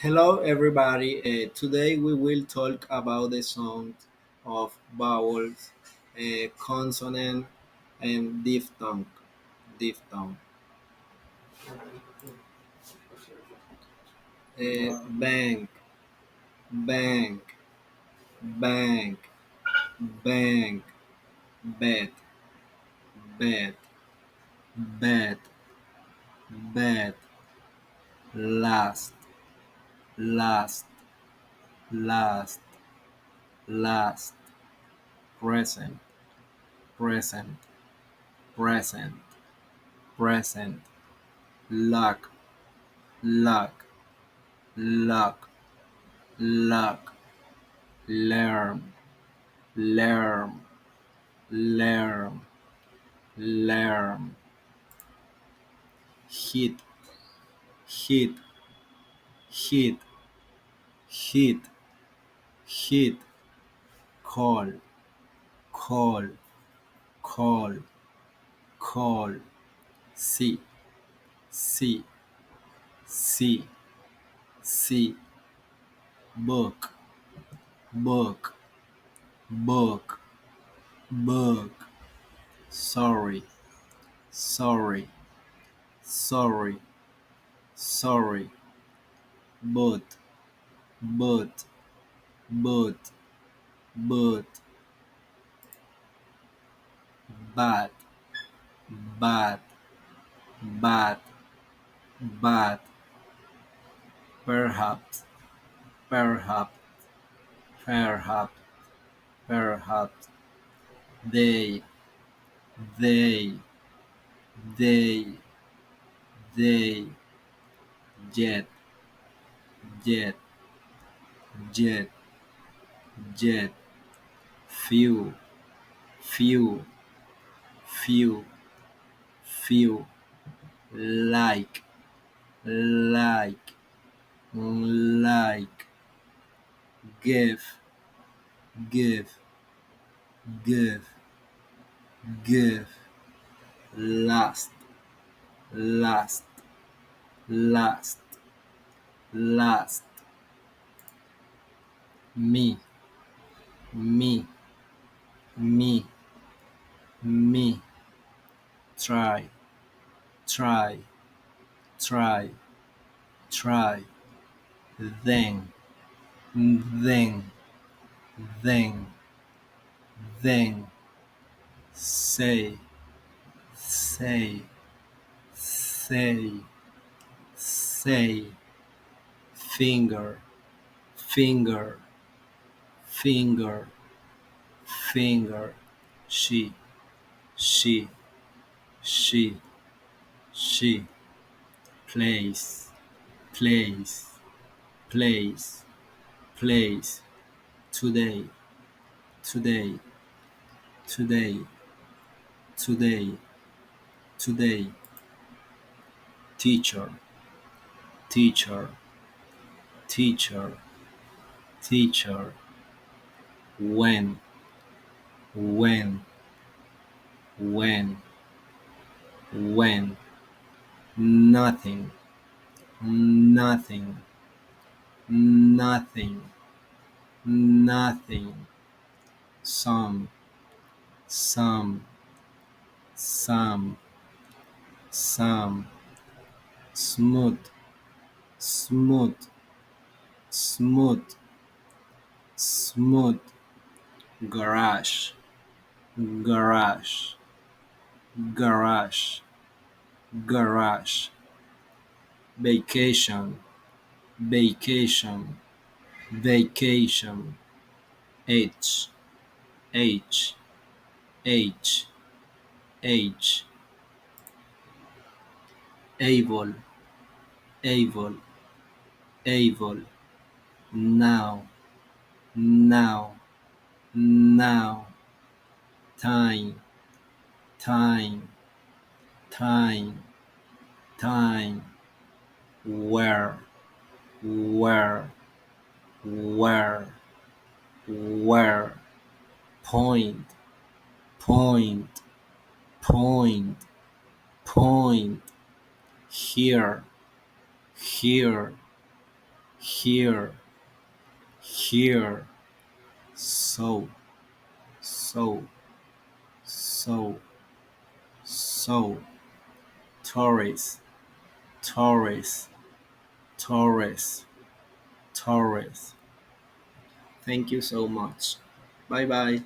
Hello, everybody. Today we will talk about the sound of vowels, consonant, and diphthong. Diphthong. Bank, bank, bank, bank, bed, bed, bed, bed, last, last, last, last, present, present, present, present, luck, luck, luck, luck, learn, learn, learn, learn, hit, hit, hit, hit, hit, call, call, call, call, see, see, see, see, book, book, book, book, sorry, sorry, sorry, sorry, but, but, but, but, bad, bad, bad, bad, perhaps, perhaps, perhaps, perhaps, they, they, they, they, jet, jet, jet, jet, few, few, few, few, like, like, like, give, give, give, give, last, last, last, last, me, me, me, me, try, try, try, try, then, then, then, then, say, say, say, say, finger, finger, finger, finger, she, she, she, she, place, place, place, place, today, today, today, today, today, teacher, teacher, teacher, teacher, when, when, when, nothing, nothing, nothing, nothing, some, some, some, some, smooth, smooth, smooth, smooth, garage, garage, garage, garage, vacation, vacation, vacation, H, H, H, H, able, able, able, now, now, now, time, time, time, time, where, where, where, where, point, point, point, point, here, here, here, here, so, so, so, so, Taurus, Taurus, Taurus, Taurus. Thank you so much. Bye bye.